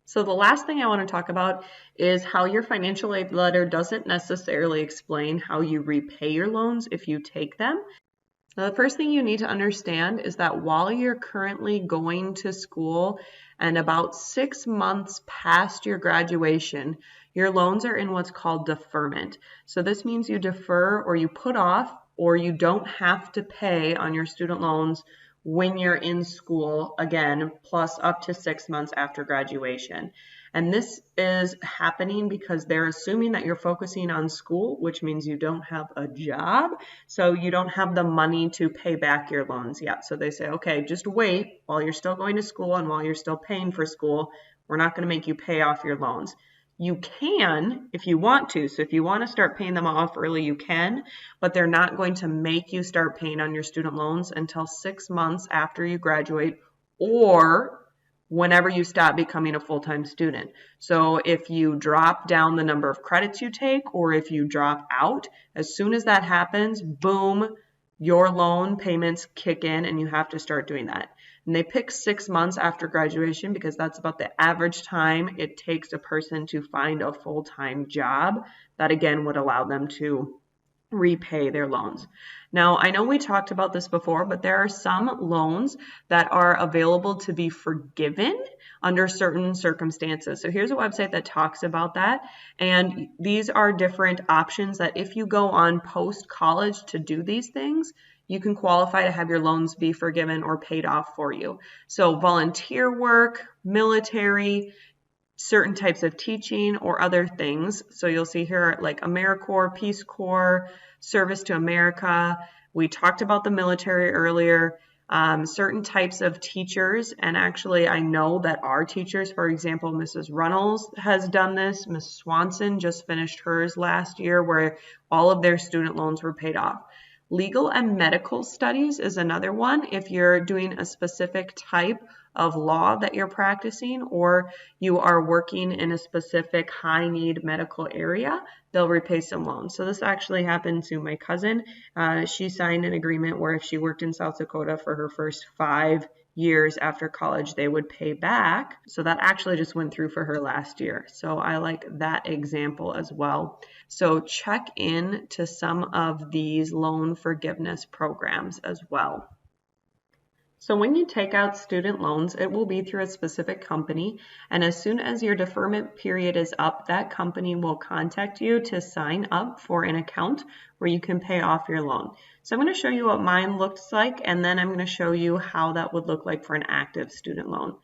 So the last thing I want to talk about is how your financial aid letter doesn't necessarily explain how you repay your loans if you take them. Now, the first thing you need to understand is that while you're currently going to school and about 6 months past your graduation, your loans are in what's called deferment. So this means you defer or you put off or you don't have to pay on your student loans when you're in school, again, plus up to 6 months after graduation. And this is happening because they're assuming that you're focusing on school, which means you don't have a job, so you don't have the money to pay back your loans yet. So they say, okay, just wait while you're still going to school and while you're still paying for school. We're not going to make you pay off your loans. You can if you want to. So if you want to start paying them off early, you can, but they're not going to make you start paying on your student loans until 6 months after you graduate or whenever you stop becoming a full-time student. So if you drop down the number of credits you take or if you drop out, as soon as that happens, boom, your loan payments kick in and you have to start doing that. And they pick 6 months after graduation because that's about the average time it takes a person to find a full-time job that, again, would allow them to repay their loans. Now, I know we talked about this before, but there are some loans that are available to be forgiven under certain circumstances. So here's a website that talks about that. And these are different options that if you go on post-college to do these things, you can qualify to have your loans be forgiven or paid off for you. So volunteer work, military, certain types of teaching or other things. So you'll see here like AmeriCorps, Peace Corps, Service to America. We talked about the military earlier, certain types of teachers. And actually, I know that our teachers, for example, Mrs. Runnels has done this. Ms. Swanson just finished hers last year where all of their student loans were paid off. Legal and medical studies is another one. If you're doing a specific type of law that you're practicing or you are working in a specific high need medical area, they'll repay some loans. So this actually happened to my cousin. She signed an agreement where if she worked in South Dakota for her first 5 years after college, they would pay back. So that actually just went through for her last year. So I like that example as well. So check in to some of these loan forgiveness programs as well. So when you take out student loans, it will be through a specific company. And as soon as your deferment period is up, that company will contact you to sign up for an account where you can pay off your loan. So I'm going to show you what mine looks like, and then I'm going to show you how that would look like for an active student loan.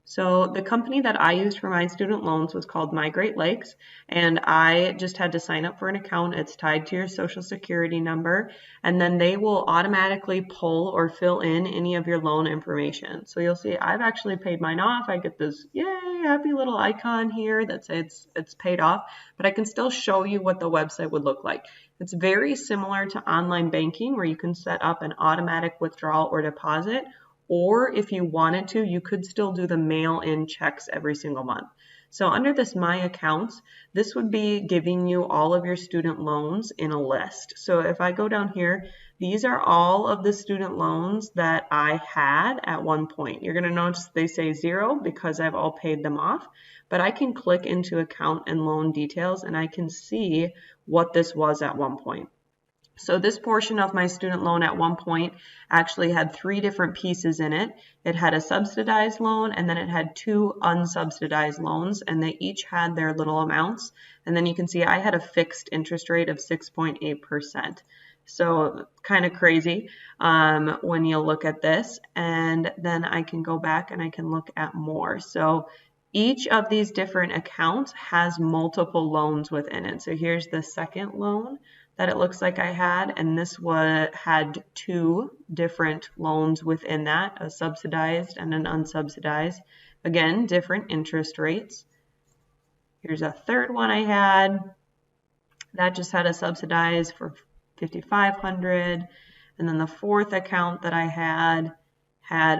So the company that I used for my student loans was called My Great Lakes, and I just had to sign up for an account. It's tied to your social security number, and then they will automatically pull or fill in any of your loan information. So you'll see I've actually paid mine off. I get this yay, happy little icon here that says it's paid off, but I can still show you what the website would look like. It's very similar to online banking where you can set up an automatic withdrawal or deposit. Or if you wanted to, you could still do the mail-in checks every single month. So under this My Accounts, this would be giving you all of your student loans in a list. So if I go down here, these are all of the student loans that I had at one point. You're going to notice they say 0 because I've all paid them off. But I can click into account and loan details and I can see what this was at one point. So this portion of my student loan at one point actually had 3 different pieces in it. It had a subsidized loan and then it had 2 unsubsidized loans, and they each had their little amounts. And then you can see I had a fixed interest rate of 6.8%. So kind of crazy when you look at this. And then I can go back and I can look at more. So each of these different accounts has multiple loans within it. So here's the second loan that it looks like I had, and this had 2 different loans within that, a subsidized and an unsubsidized. Again, different interest rates. Here's a third one I had. That just had a subsidized for $5,500, and then the fourth account that I had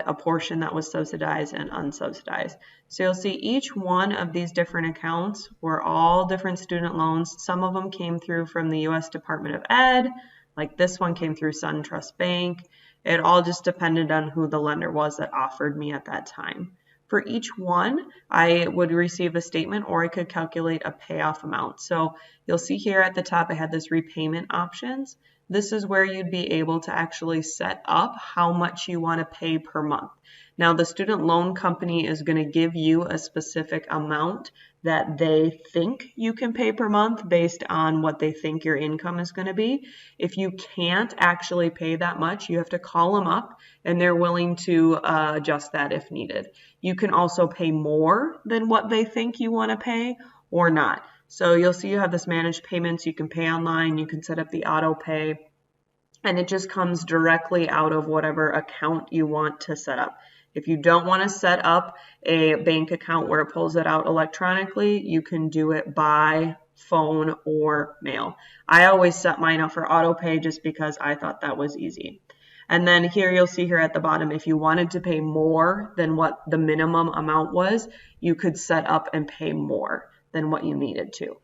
a portion that was subsidized and unsubsidized. So you'll see each one of these different accounts were all different student loans. Some of them came through from the U.S. Department of Ed, like this one came through SunTrust Bank. It all just depended on who the lender was that offered me at that time. For each one, I would receive a statement or I could calculate a payoff amount. So you'll see here at the top, I had this repayment options. This is where you'd be able to actually set up how much you want to pay per month. Now, the student loan company is going to give you a specific amount that they think you can pay per month based on what they think your income is going to be. If you can't actually pay that much, you have to call them up and they're willing to adjust that if needed. You can also pay more than what they think you want to pay or not. So you'll see you have this managed payments. You can pay online. You can set up the auto pay. And it just comes directly out of whatever account you want to set up. If you don't want to set up a bank account where it pulls it out electronically, you can do it by phone or mail. I always set mine up for auto pay just because I thought that was easy. And then here you'll see here at the bottom, if you wanted to pay more than what the minimum amount was, you could set up and pay more than what you needed to.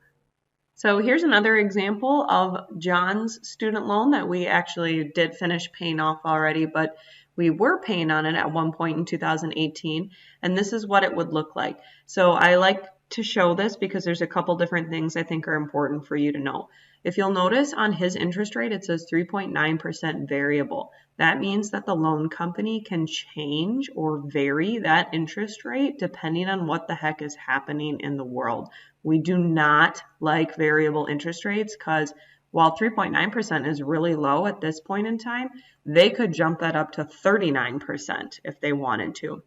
So here's another example of John's student loan that we actually did finish paying off already, but we were paying on it at one point in 2018, and this is what it would look like. So I like to show this because there's a couple different things I think are important for you to know. If you'll notice on his interest rate, it says 3.9% variable. That means that the loan company can change or vary that interest rate depending on what the heck is happening in the world. We do not like variable interest rates because while 3.9% is really low at this point in time, they could jump that up to 39% if they wanted to.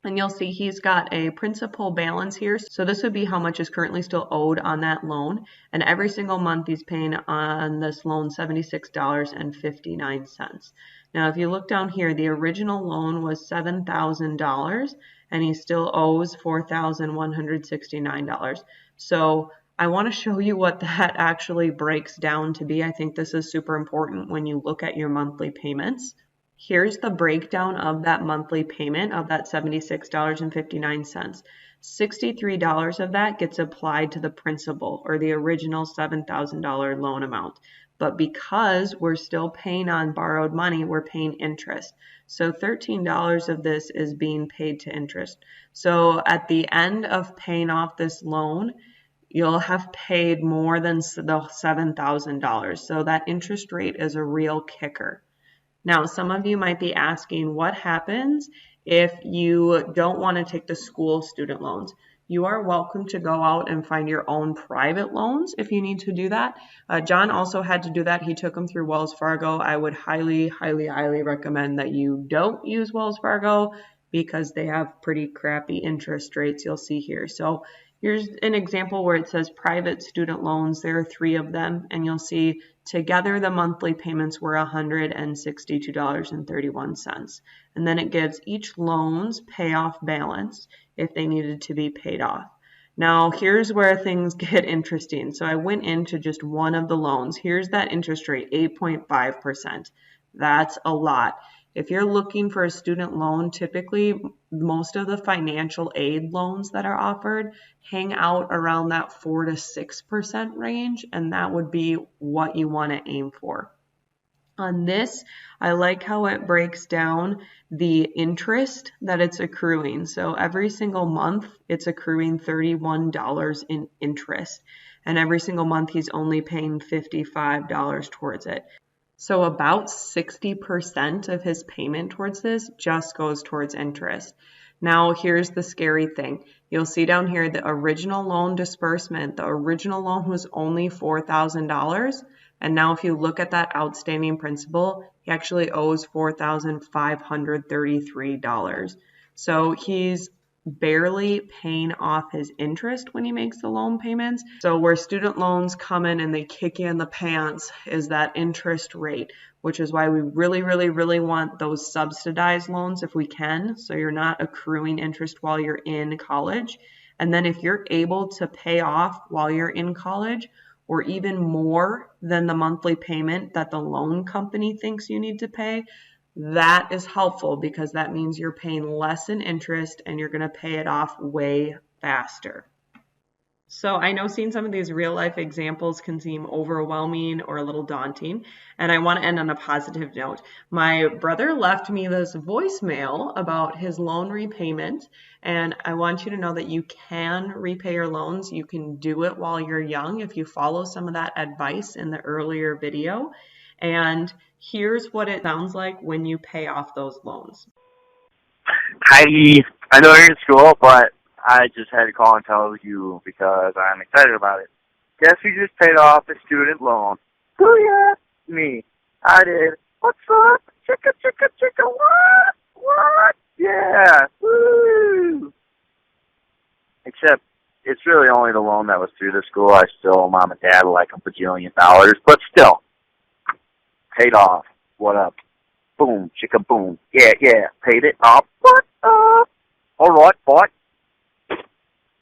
And you'll see he's got a principal balance here. So this would be how much is currently still owed on that loan. And every single month he's paying on this loan $76.59. Now, if you look down here, the original loan was $7,000 and he still owes $4,169. So I want to show you what that actually breaks down to be. I think this is super important when you look at your monthly payments. Here's the breakdown of that monthly payment of that $76.59. $63 of that gets applied to the principal or the original $7,000 loan amount. But because we're still paying on borrowed money, we're paying interest. So $13 of this is being paid to interest. So at the end of paying off this loan, you'll have paid more than the $7,000. So that interest rate is a real kicker. Now, some of you might be asking, what happens if you don't want to take the school student loans? You are welcome to go out and find your own private loans if you need to do that. John also had to do that. He took them through Wells Fargo. I would highly, highly, highly recommend that you don't use Wells Fargo because they have pretty crappy interest rates you'll see here. So here's an example where it says private student loans. There are 3 of them, and you'll see together the monthly payments were $162.31. And then it gives each loan's payoff balance if they needed to be paid off. Now, here's where things get interesting. So I went into just one of the loans. Here's that interest rate, 8.5%. That's a lot. If you're looking for a student loan, typically most of the financial aid loans that are offered hang out around that 4 to 6% range, and that would be what you want to aim for. On this, I like how it breaks down the interest that it's accruing. So every single month, it's accruing $31 in interest, and every single month he's only paying $55 towards it. So about 60% of his payment towards this just goes towards interest. Now, here's the scary thing. You'll see down here the original loan disbursement. The original loan was only $4,000. And now if you look at that outstanding principal, he actually owes $4,533. So he's barely paying off his interest when he makes the loan payments. So where student loans come in and they kick you in the pants is that interest rate, which is why we really, really, really want those subsidized loans if we can, so you're not accruing interest while you're in college. And then if you're able to pay off while you're in college, or even more than the monthly payment that the loan company thinks you need to pay, that is helpful because that means you're paying less in interest and you're going to pay it off way faster. So I know seeing some of these real life examples can seem overwhelming or a little daunting, and I want to end on a positive note. My brother left me this voicemail about his loan repayment, and I want you to know that you can repay your loans. You can do it while you're young if you follow some of that advice in the earlier video. And here's what it sounds like when you pay off those loans. Hi, I know you're in school, but I just had to call and tell you because I'm excited about it. Guess who just paid off a student loan? Booyah! Me. I did. What's up? Chicka, chicka, chicka, what? What? Yeah! Woo! Except, it's really only the loan that was through the school. I still owe mom and dad like a bajillion dollars, but still, paid off. What up? Boom, chicka, boom. Yeah, yeah, paid it off. What up? All right, bye.